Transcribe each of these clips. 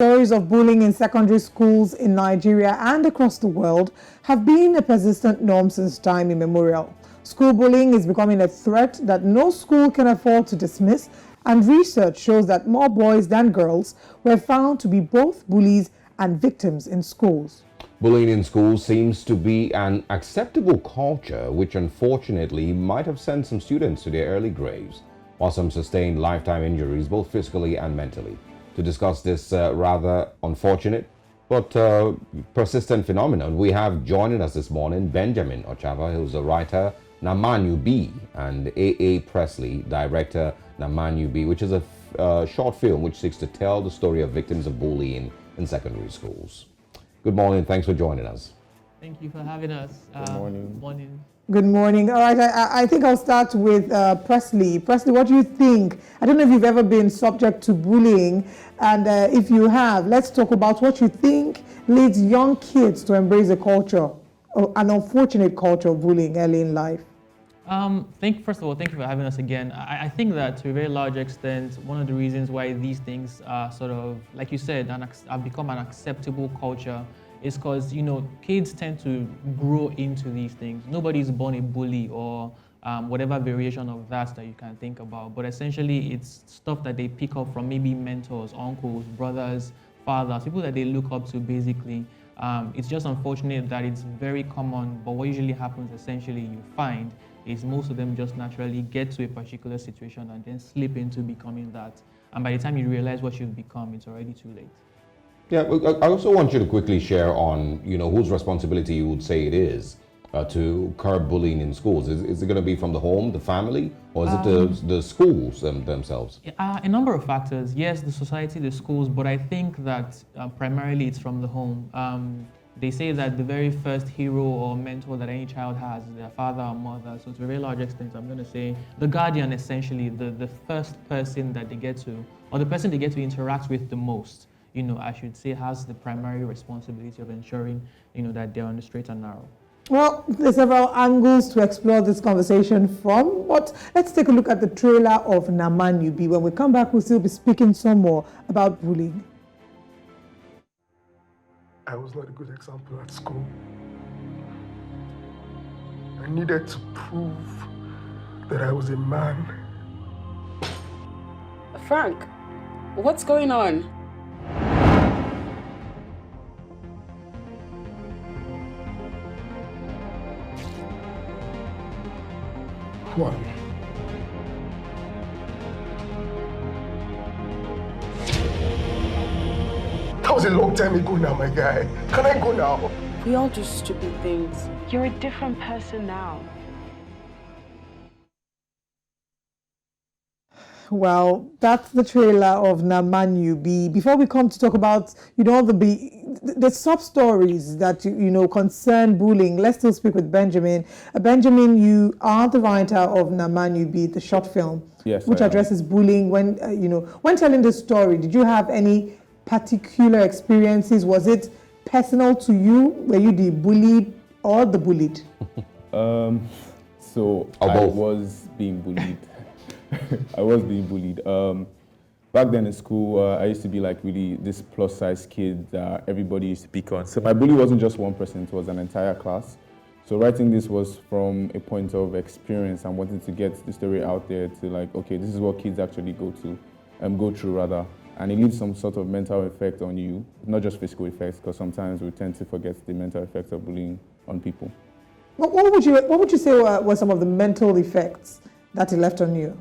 Stories of bullying in secondary schools in Nigeria and across the world have been a persistent norm since time immemorial. School bullying is becoming a threat that no school can afford to dismiss, and research shows that more boys than girls were found to be both bullies and victims in schools. Bullying in schools seems to be an acceptable culture, which unfortunately might have sent some students to their early graves, while some sustained lifetime injuries both physically and mentally. To discuss this rather unfortunate but persistent phenomenon, we have joining us this morning Benjamin Ochapa, who's a writer, Namanu B, and A.A. Presley, director, Namanu B, which is a short film which seeks to tell the story of victims of bullying in secondary schools. Good morning. Thanks for joining us. Thank you for having us. Good morning. Good morning. All right, I think I'll start with Presley. Presley, what do you think? I don't know if you've ever been subject to bullying, and if you have, let's talk about what you think leads young kids to embrace a culture, an unfortunate culture of bullying early in life. First of all, thank you for having us again. I think that to a very large extent, one of the reasons why these things are sort of, like you said, have become an acceptable culture is because, kids tend to grow into these things. Nobody's born a bully or whatever variation of that you can think about. But essentially, it's stuff that they pick up from maybe mentors, uncles, brothers, fathers, people that they look up to, basically. It's just unfortunate that it's very common, but what usually happens, essentially, you find, is most of them just naturally get to a particular situation and then slip into becoming that. And by the time you realize what you've become, it's already too late. Yeah, I also want you to quickly share on, whose responsibility you would say it is to curb bullying in schools. Is it going to be from the home, the family, or is it the schools themselves? A number of factors. Yes, the society, the schools, but I think that primarily it's from the home. They say that the very first hero or mentor that any child has is their father or mother. So to a very large extent, I'm going to say the guardian, essentially, the first person that they get to, or the person they get to interact with the most, I should say, has the primary responsibility of ensuring, that they're on the straight and narrow. Well, there's several angles to explore this conversation from, but let's take a look at the trailer of Namanu B. When we come back, we'll still be speaking some more about bullying. I was not a good example at school. I needed to prove that I was a man. Frank, what's going on? What? That was a long time ago now, my guy. Can I go now? We all do stupid things. You're a different person now. Well, that's the trailer of Namanu B. Before we come to talk about, the sub-stories that, concern bullying, let's still speak with Benjamin. Benjamin, you are the writer of Namanu B, the short film, yes, which addresses bullying. When telling the story, did you have any particular experiences? Was it personal to you? Were you the bullied or the bullied? So I was being bullied. I was being bullied. Back then in school, I used to be like really this plus-size kid that everybody used to pick on. So my bully wasn't just one person, it was an entire class. So writing this was from a point of experience and wanting to get the story out there to like, okay, this is what kids actually go through rather. And it leaves some sort of mental effect on you, not just physical effects, because sometimes we tend to forget the mental effects of bullying on people. What would you say were some of the mental effects that it left on you?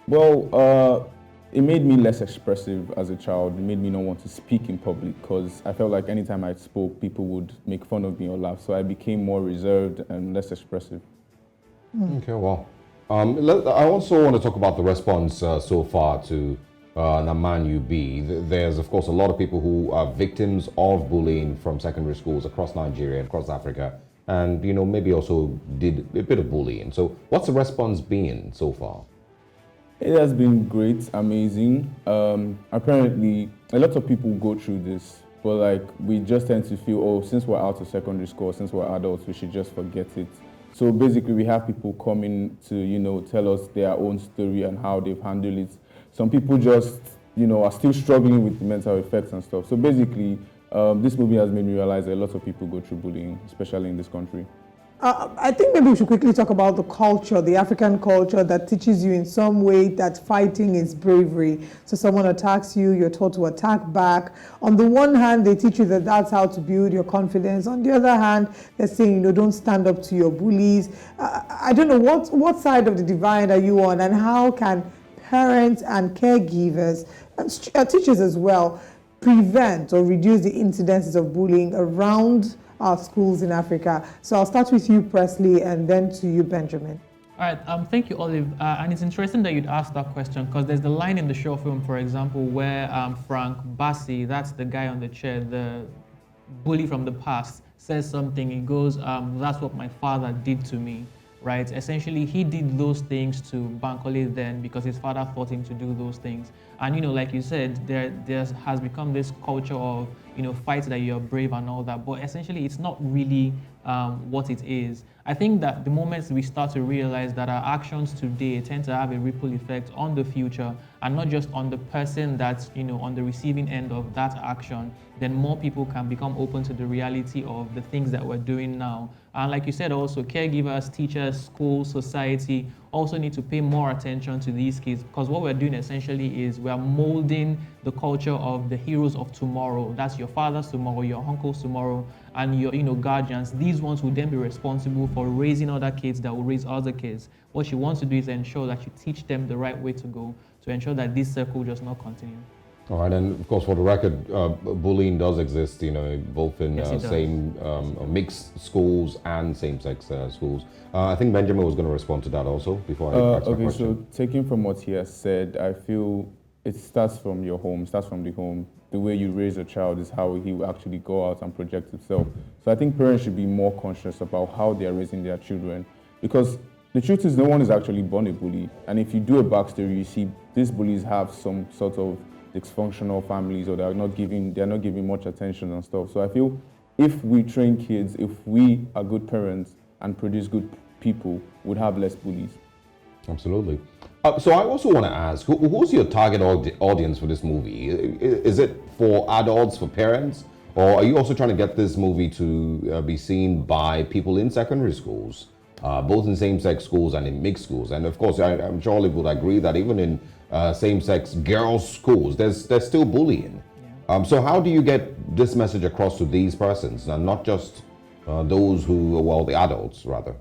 Well, it made me less expressive as a child. It made me not want to speak in public because I felt like anytime I spoke, people would make fun of me or laugh. So I became more reserved and less expressive. Okay, well, I also want to talk about the response so far to Namanu B. There's, of course, a lot of people who are victims of bullying from secondary schools across Nigeria, across Africa, and, maybe also did a bit of bullying. So what's the response been so far? It has been great, amazing. Apparently, a lot of people go through this, but like we just tend to feel, oh, since we're out of secondary school, since we're adults, we should just forget it. So basically, we have people coming to, tell us their own story and how they've handled it. Some people just are still struggling with the mental effects and stuff. So basically, this movie has made me realize that a lot of people go through bullying, especially in this country. I think maybe we should quickly talk about the culture, the African culture that teaches you in some way that fighting is bravery. So someone attacks you, you're taught to attack back. On the one hand, they teach you that that's how to build your confidence. On the other hand, they're saying, don't stand up to your bullies. I don't know, what side of the divide are you on, and how can parents and caregivers, and teachers as well, prevent or reduce the incidences of bullying around our schools in Africa? So I'll start with you, Presley, and then to you, Benjamin. All right, thank you, Olive. And it's interesting that you'd ask that question, because there's the line in the short film, for example, where Frank Bassi, that's the guy on the chair, the bully from the past, says something. He goes, that's what my father did to me, right? Essentially, he did those things to Bankole then because his father taught him to do those things. And, like you said, there has become this culture of, fight that you're brave and all that. But essentially, it's not really what it is. I think that the moment we start to realize that our actions today tend to have a ripple effect on the future, and not just on the person that's, on the receiving end of that action, then more people can become open to the reality of the things that we're doing now. And like you said, also caregivers, teachers, schools, society also need to pay more attention to these kids, because what we're doing essentially is we're molding the culture of the heroes of tomorrow. That's your fathers tomorrow, your uncles tomorrow, and your guardians. These ones will then be responsible for raising other kids that will raise other kids. What you want to do is ensure that you teach them the right way to go, to ensure that this circle does not continue. All right, and of course, for the record, bullying does exist, both in mixed schools and same-sex schools. I think Benjamin was going to respond to that also before I ask the question. So taking from what he has said, I feel it starts from your home, it starts from the home. The way you raise a child is how he will actually go out and project himself. So I think parents should be more conscious about how they are raising their children, because the truth is no one is actually born a bully. And if you do a backstory, you see these bullies have some sort of dysfunctional families, or they're not giving much attention and stuff. So I feel if we train kids, if we are good parents and produce good people, we'd have less bullies. Absolutely. So I also want to ask, who's your target audience for this movie? Is it for adults, for parents, or are you also trying to get this movie to be seen by people in secondary schools, both in same-sex schools and in mixed schools? And of course, I'm sure Olive would agree that even in same-sex girls' schools, there's still bullying. Yeah. So how do you get this message across to these persons, and not just those the adults rather?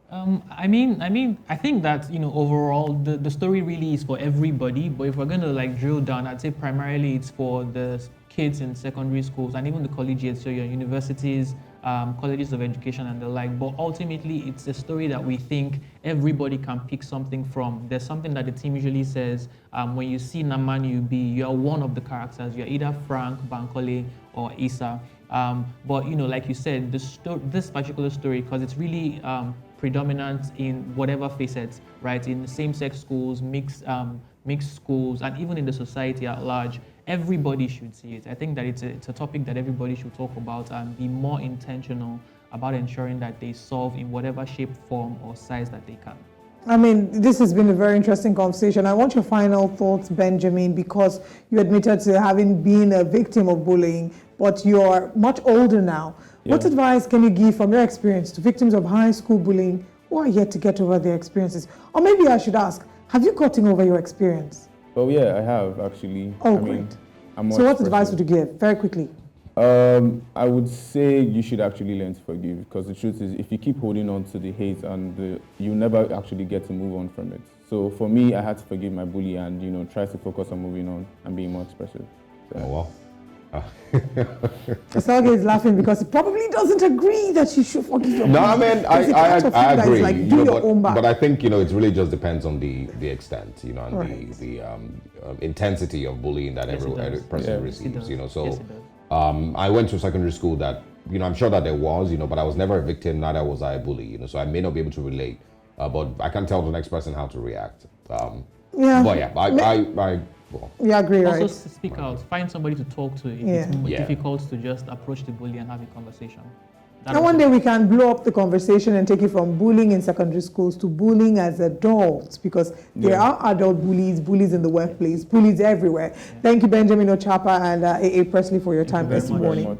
I think that, overall, the story really is for everybody. But if we're going to drill down, I'd say primarily it's for the kids in secondary schools and even the collegiate, so your universities, colleges of education and the like. But ultimately, it's a story that we think everybody can pick something from. There's something that the team usually says, when you see Naman Yubi, you're one of the characters. You're either Frank, Bankole, or Issa. But, like you said, this particular story, because it's really predominant in whatever facets, right? In same-sex schools, mixed schools, and even in the society at large, everybody should see it. I think that it's a topic that everybody should talk about and be more intentional about ensuring that they solve in whatever shape, form, or size that they can. This has been a very interesting conversation. I want your final thoughts, Benjamin, because you admitted to having been a victim of bullying, but you're much older now. Yeah. What advice can you give from your experience to victims of high school bullying who are yet to get over their experiences? Or maybe I should ask, have you gotten over your experience? Oh yeah, I have actually. Great. So what advice would you give, very quickly? I would say you should actually learn to forgive, because the truth is, if you keep holding on to the hate you never actually get to move on from it. So for me, I had to forgive my bully and try to focus on moving on and being more expressive. So. Oh wow. Sergey is laughing because he probably doesn't agree that you should forgive your No, I agree. But I think it really just depends on the extent, and right. the intensity of bullying that every person receives. So I went to a secondary school that I'm sure that there was, but I was never a victim. Neither was I a bully. So I may not be able to relate, but I can tell the next person how to react. But yeah, I agree, right? Also speak out. Find somebody to talk to if it's difficult to just approach the bully and have a conversation. And one day we can blow up the conversation and take it from bullying in secondary schools to bullying as adults, because there are adult bullies, bullies in the workplace, bullies everywhere. Thank you, Benjamin Ochapa and A.A. Presley, for your time this morning.